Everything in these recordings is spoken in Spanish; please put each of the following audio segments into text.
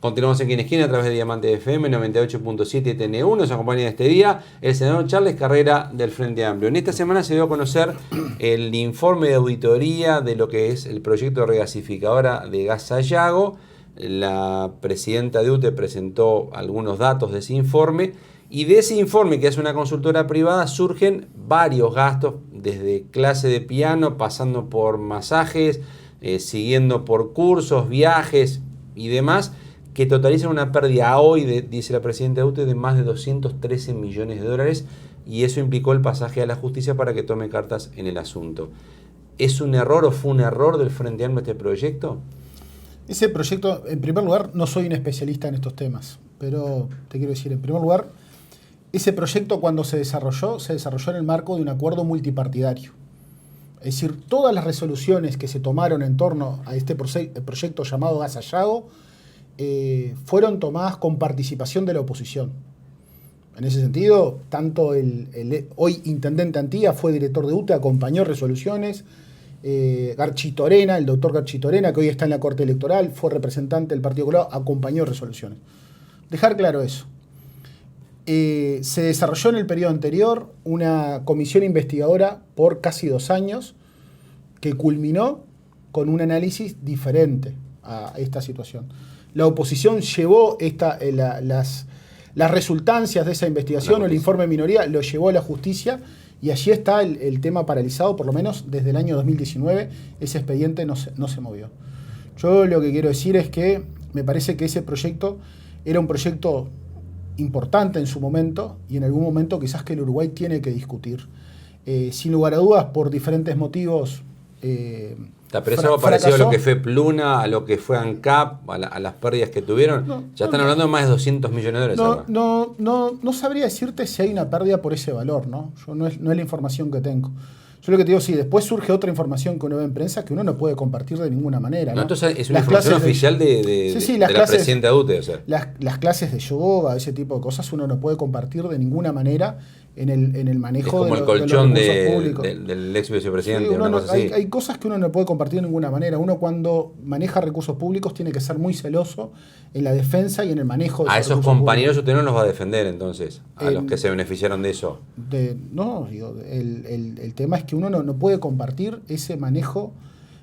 Continuamos en Esquina a través de Diamante FM 98.7 TN1. Nos acompaña en este día el senador Charles Carrera del Frente Amplio. En esta semana se dio a conocer el informe de auditoría de lo que es el proyecto regasificadora de Gas Sayago. La presidenta de UTE presentó algunos datos de ese informe y de ese informe, que es una consultora privada, surgen varios gastos, desde clase de piano, pasando por masajes, siguiendo por cursos, viajes y demás, que totalizan una pérdida hoy, dice la presidenta de UTE, de más de 213 millones de dólares, y eso implicó el pasaje a la justicia para que tome cartas en el asunto. ¿Es un error o fue un error del Frente Amplio este proyecto? Ese proyecto, en primer lugar, no soy un especialista en estos temas, pero te quiero decir, en primer lugar, ese proyecto cuando se desarrolló en el marco de un acuerdo multipartidario. Es decir, todas las resoluciones que se tomaron en torno a este proyecto llamado Gas Sayago fueron tomadas con participación de la oposición. En ese sentido, tanto el hoy intendente Antía fue director de UTE, acompañó resoluciones. Garchitorena, el doctor Garchitorena, que hoy está en la Corte Electoral, fue representante del Partido Colorado, acompañó resoluciones. Dejar claro eso. Se desarrolló en el periodo anterior una comisión investigadora por casi 2 años que culminó con un análisis diferente a esta situación. La oposición llevó las resultancias de esa investigación o el informe de minoría, lo llevó a la justicia y allí está el tema paralizado, por lo menos desde el año 2019, ese expediente no se movió. Yo lo que quiero decir es que me parece que ese proyecto era un proyecto importante en su momento y en algún momento quizás que el Uruguay tiene que discutir. Sin lugar a dudas, por diferentes motivos. Pero eso parecido a lo que fue Pluna, a lo que fue ANCAP, a las pérdidas que tuvieron. Ya están hablando de más de 200 millones de dólares. No sabría decirte si hay una pérdida por ese valor, ¿no? No es la información que tengo. Yo lo que te digo, sí, después surge otra información que uno ve en prensa que uno no puede compartir de ninguna manera, ¿no? Entonces es una información oficial de la presidenta de UTE. O sea. Las clases de yoga, ese tipo de cosas, uno no puede compartir de ninguna manera en el manejo de los recursos públicos. Del ex vicepresidente. Sí, hay cosas que uno no puede compartir de ninguna manera. Uno cuando maneja recursos públicos tiene que ser muy celoso en la defensa y en el manejo de esos recursos compañeros públicos. Usted no los va a defender entonces, a los que se beneficiaron de eso. El tema es que uno no puede compartir ese manejo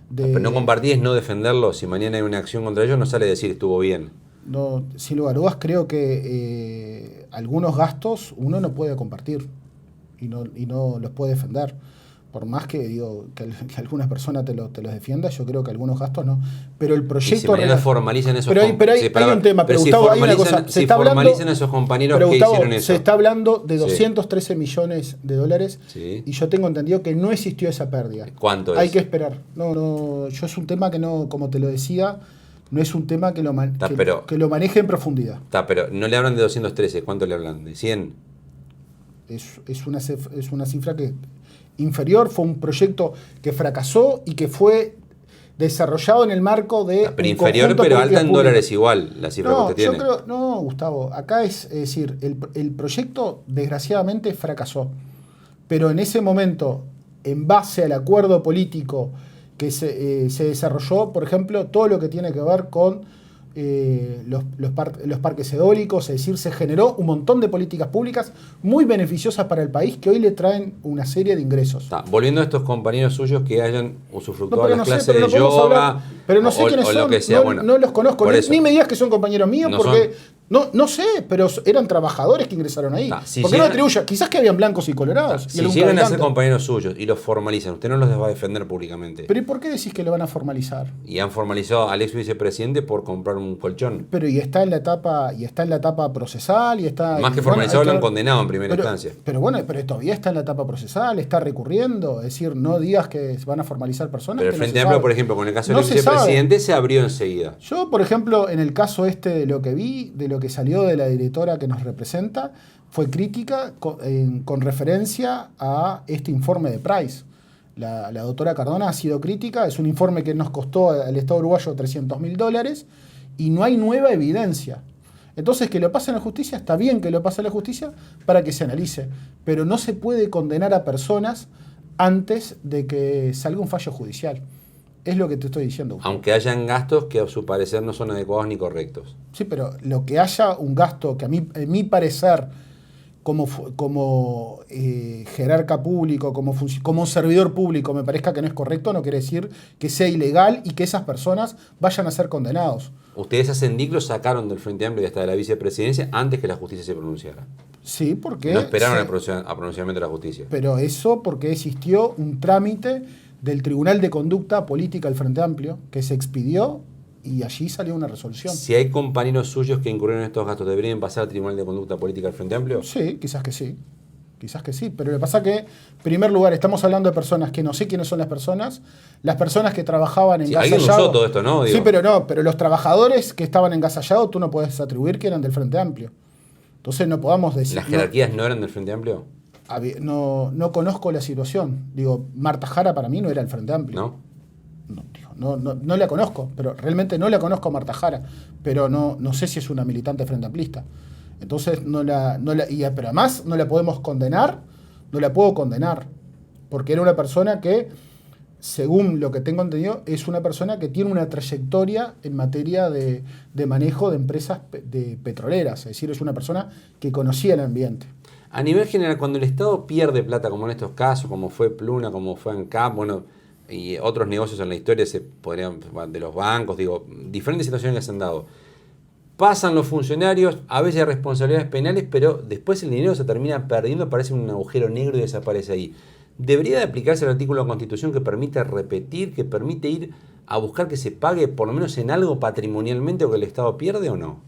de... Pero no compartir es no defenderlo. Si mañana hay una acción contra ellos, no sale a decir estuvo bien. No, sin lugar a dudas, creo que algunos gastos uno no puede compartir y no los puede defender. Por más que algunas personas te los defiendan, yo creo que algunos gastos no. Pero el proyecto... Y si mañana formalicen esos... Pero hay un tema, pero Gustavo, hay una cosa. Si formalicen a esos compañeros que hicieron eso. Se está hablando de 213 millones de dólares y yo tengo entendido que no existió esa pérdida. ¿Cuánto es? Hay que esperar. Yo es un tema que no, como te lo decía, no es un tema que lo maneje en profundidad. Pero no le hablan de 213, ¿cuánto le hablan? ¿De 100? Es una cifra que... inferior, fue un proyecto que fracasó y que fue desarrollado en el marco de... Pero inferior, pero alta en dólares igual, la cifra que usted tiene. Yo creo, no, Gustavo, acá es decir, el proyecto desgraciadamente fracasó, pero en ese momento, en base al acuerdo político que se desarrolló, por ejemplo, todo lo que tiene que ver con los parques eólicos, es decir, se generó un montón de políticas públicas muy beneficiosas para el país que hoy le traen una serie de ingresos. Volviendo a estos compañeros suyos que hayan usufructuado las clases de yoga, pero no sé quiénes son, lo que sea, no los conozco, ni me digas que son compañeros míos, porque no sé, pero eran trabajadores que ingresaron ahí. ¿Por qué no atribuya? Quizás que habían blancos y colorados. Si llegan a ser compañeros suyos y los formalizan, usted no los va a defender públicamente. ¿Pero y por qué decís que lo van a formalizar? Y han formalizado al ex vicepresidente por comprar un colchón. Pero y está en la etapa procesal y está... Más que formalizado, lo han condenado en primera instancia. Pero todavía está en la etapa procesal, está recurriendo, es decir, no digas que van a formalizar personas. Pero el Frente Amplio, por ejemplo, con el caso del ex vicepresidente se abrió enseguida. Yo, por ejemplo, en el caso de lo que vi, de lo que salió de la directora que nos representa, fue crítica con referencia a este informe de Price. La doctora Cardona ha sido crítica, es un informe que nos costó al Estado uruguayo $300.000 y no hay nueva evidencia. Entonces, que lo pase en la justicia, está bien que lo pase en la justicia para que se analice, pero no se puede condenar a personas antes de que salga un fallo judicial. Es lo que te estoy diciendo, Gustavo. Aunque hayan gastos que a su parecer no son adecuados ni correctos. Sí, pero lo que haya un gasto que a mi parecer, como jerarca público, como servidor público, me parezca que no es correcto, no quiere decir que sea ilegal y que esas personas vayan a ser condenados. Ustedes a Sendic lo sacaron del Frente Amplio y hasta de la vicepresidencia antes que la justicia se pronunciara. Sí, porque... No esperaron al pronunciamiento de la justicia. Pero eso porque existió un trámite del Tribunal de Conducta Política del Frente Amplio que se expidió y allí salió una resolución. Si hay compañeros suyos que incurrieron en estos gastos, ¿deberían pasar al Tribunal de Conducta Política del Frente Amplio? Sí, quizás que sí. Quizás que sí. Pero lo que pasa que, en primer lugar, estamos hablando de personas que no sé quiénes son las personas que trabajaban en Gas alguien Hallado. usó todo esto, ¿no? Sí, pero los trabajadores que estaban en Gas Hallado tú no puedes atribuir que eran del Frente Amplio. Entonces no podamos decir... ¿Las jerarquías no eran del Frente Amplio? No conozco la situación. Digo, Marta Jara para mí no era el Frente Amplio. No la conozco, pero realmente no la conozco a Marta Jara, pero no sé si es una militante frente amplista. Entonces, pero además no la podemos condenar, no la puedo condenar, porque era una persona que, según lo que tengo entendido, es una persona que tiene una trayectoria en materia de manejo de empresas petroleras, es decir, es una persona que conocía el ambiente. A nivel general, cuando el Estado pierde plata, como en estos casos, como fue Pluna, como fue ANCAP, y otros negocios en la historia de los bancos, diferentes situaciones que se han dado. Pasan los funcionarios, a veces hay responsabilidades penales, pero después el dinero se termina perdiendo, parece un agujero negro y desaparece ahí. ¿Debería de aplicarse el artículo de la Constitución que permite repetir, que permite ir a buscar que se pague por lo menos en algo patrimonialmente o que el Estado pierde o no?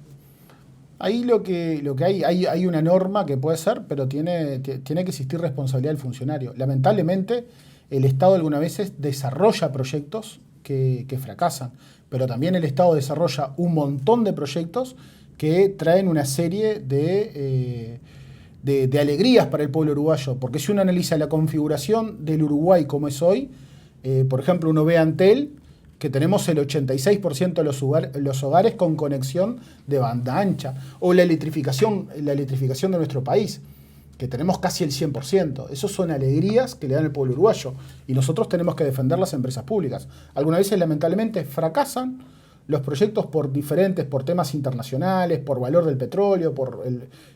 Ahí lo que hay una norma que puede ser, pero tiene que existir responsabilidad del funcionario. Lamentablemente, el Estado algunas veces desarrolla proyectos que fracasan, pero también el Estado desarrolla un montón de proyectos que traen una serie de alegrías para el pueblo uruguayo, porque si uno analiza la configuración del Uruguay como es hoy, por ejemplo, uno ve Antel, que tenemos el 86% de los hogares con conexión de banda ancha, o la electrificación de nuestro país, que tenemos casi el 100%. Esas son alegrías que le dan al pueblo uruguayo y nosotros tenemos que defender las empresas públicas. Algunas veces, lamentablemente, fracasan los proyectos por temas internacionales, por valor del petróleo, por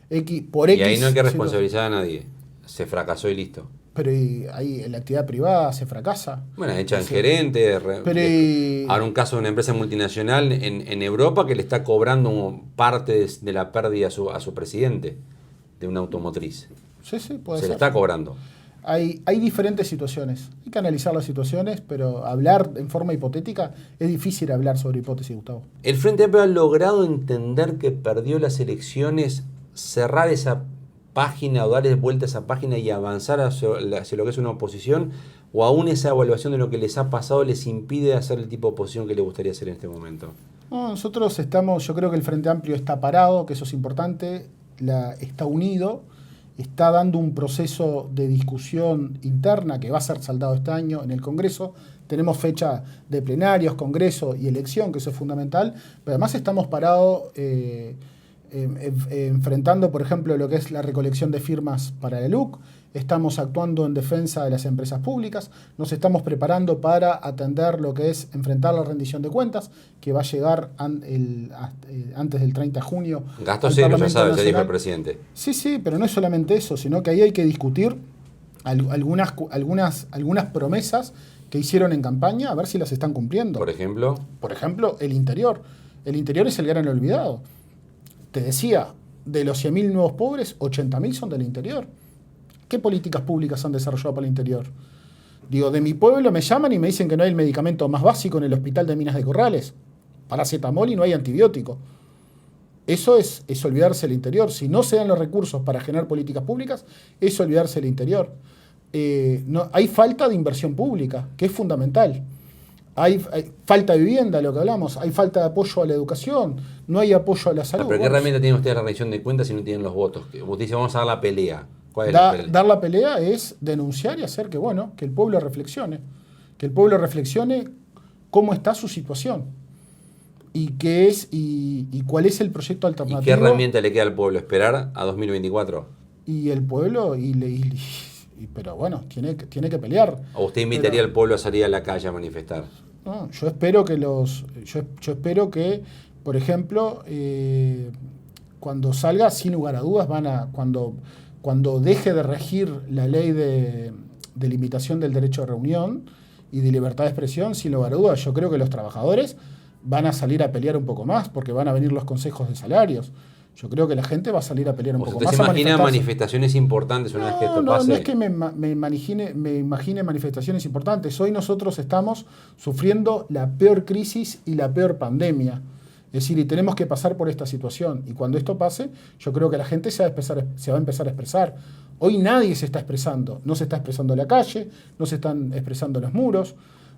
X. Y ahí no hay que responsabilizar a nadie. Se fracasó y listo. Pero ahí en la actividad privada se fracasa. Bueno, echan gerente. Ahora un caso de una empresa multinacional en Europa que le está cobrando parte de la pérdida a su presidente de una automotriz. Sí, puede ser. Se le está cobrando. Hay diferentes situaciones. Hay que analizar las situaciones, pero hablar en forma hipotética es difícil hablar sobre hipótesis, Gustavo. ¿El Frente Amplio ha logrado entender que perdió las elecciones, cerrar esa página o darle vuelta a esa página y avanzar hacia lo que es una oposición? ¿O aún esa evaluación de lo que les ha pasado les impide hacer el tipo de oposición que les gustaría hacer en este momento? No, nosotros yo creo que el Frente Amplio está parado, que eso es importante, está unido, está dando un proceso de discusión interna que va a ser saldado este año en el Congreso. Tenemos fecha de plenarios, Congreso y elección, que eso es fundamental, pero además estamos parados enfrentando, por ejemplo, lo que es la recolección de firmas para la LUC. Estamos actuando en defensa de las empresas públicas, nos estamos preparando para atender lo que es enfrentar la rendición de cuentas, que va a llegar antes del 30 de junio. Gasto cero, ya sabe, ya dijo el presidente. Sí, pero no es solamente eso, sino que ahí hay que discutir algunas promesas que hicieron en campaña, a ver si las están cumpliendo. Por ejemplo, el interior. El interior es el gran olvidado. Te decía, de los 100.000 nuevos pobres, 80.000 son del interior. ¿Qué políticas públicas han desarrollado para el interior? De mi pueblo me llaman y me dicen que no hay el medicamento más básico en el hospital de Minas de Corrales. Paracetamol y no hay antibiótico. Eso es olvidarse del interior. Si no se dan los recursos para generar políticas públicas, es olvidarse del interior. Hay falta de inversión pública, que es fundamental. Hay falta de vivienda, lo que hablamos, hay falta de apoyo a la educación, no hay apoyo a la salud. ¿Pero qué herramienta tienen ustedes la rendición de cuentas si no tienen los votos? Vos dice vamos a dar la pelea. ¿Cuál es la pelea? Dar la pelea es denunciar y hacer que el pueblo reflexione. Que el pueblo reflexione cómo está su situación. Y cuál es el proyecto alternativo. ¿Y qué herramienta le queda al pueblo? ¿Esperar a 2024? Y el pueblo, pero bueno, tiene que pelear. ¿O usted invitaría al pueblo a salir a la calle a manifestar? No, yo espero que yo espero que, por ejemplo, cuando salga, sin lugar a dudas, cuando deje de regir la ley de limitación del derecho de reunión y de libertad de expresión, sin lugar a dudas, yo creo que los trabajadores van a salir a pelear un poco más, porque van a venir los consejos de salarios. Yo creo que la gente va a salir a pelear un poco ¿Usted más. se imagina manifestaciones importantes una vez que esto pase? No es que me imagine manifestaciones importantes. Hoy nosotros estamos sufriendo la peor crisis y la peor pandemia. Es decir, y tenemos que pasar por esta situación. Y cuando esto pase, yo creo que la gente se va a empezar a expresar. Hoy nadie se está expresando. No se está expresando en la calle, no se están expresando en los muros.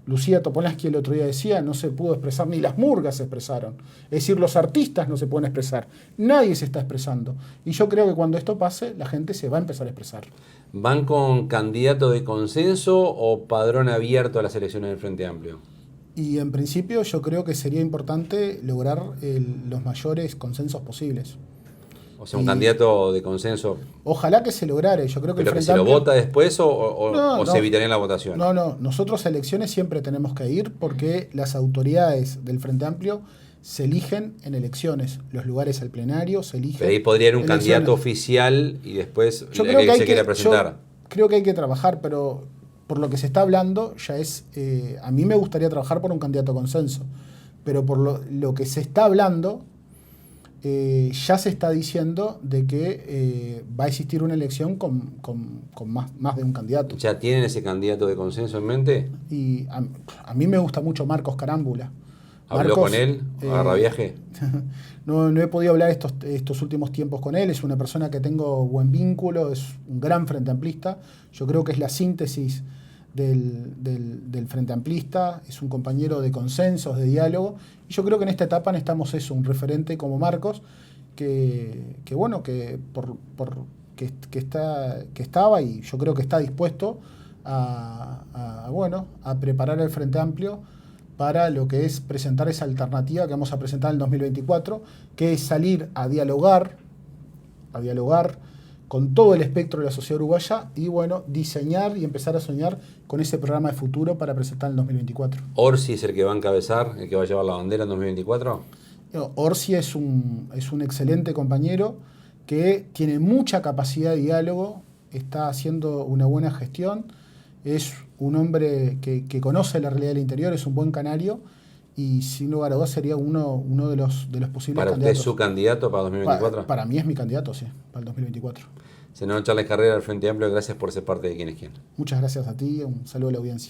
Lucía Topolansky el otro día decía, no se pudo expresar, ni las murgas se expresaron. Es decir, los artistas no se pueden expresar. Nadie se está expresando. Y yo creo que cuando esto pase, la gente se va a empezar a expresar. ¿Van con candidato de consenso o padrón abierto a las elecciones del Frente Amplio? Y en principio yo creo que sería importante lograr los mayores consensos posibles. O sea, un candidato de consenso. Ojalá que se lograre. Yo creo que ¿Pero el que Frente se lo Amplio, vota después o se evitaría la votación? No, nosotros a elecciones siempre tenemos que ir porque las autoridades del Frente Amplio se eligen en elecciones. Los lugares al plenario se eligen. Pero ahí podría ir un elecciones. candidato oficial y después Yo el creo que que se quiera presentar. yo creo que hay que trabajar, pero por lo que se está hablando ya es... a mí me gustaría trabajar por un candidato a consenso, pero por lo que se está hablando... ya se está diciendo de que va a existir una elección con más de un candidato. ¿Ya tienen ese candidato de consenso en mente? Y a mí me gusta mucho Marcos Carámbula. ¿Habló con él? ¿Agarra viaje? No he podido hablar estos últimos tiempos con él. Es una persona que tengo buen vínculo, es un gran frente amplista. Yo creo que es la síntesis del Frente Amplista, es un compañero de consensos, de diálogo, y yo creo que en esta etapa necesitamos eso, un referente como Marcos, que estaba y yo creo que está dispuesto a preparar el Frente Amplio para lo que es presentar esa alternativa que vamos a presentar en el 2024, que es salir a dialogar con todo el espectro de la sociedad uruguaya y diseñar y empezar a soñar con ese programa de futuro para presentar en el 2024. ¿Orsi es el que va a encabezar, el que va a llevar la bandera en 2024? Orsi es un excelente compañero que tiene mucha capacidad de diálogo, está haciendo una buena gestión, es un hombre que conoce la realidad del interior, es un buen canario y sin lugar a dudas sería uno de los posibles ¿Para candidatos. usted es su candidato para 2024? Para mí es mi candidato, sí, para el 2024. Senador Charles Carrera del Frente Amplio, gracias por ser parte de Quién es Quién. Muchas gracias a ti, un saludo a la audiencia.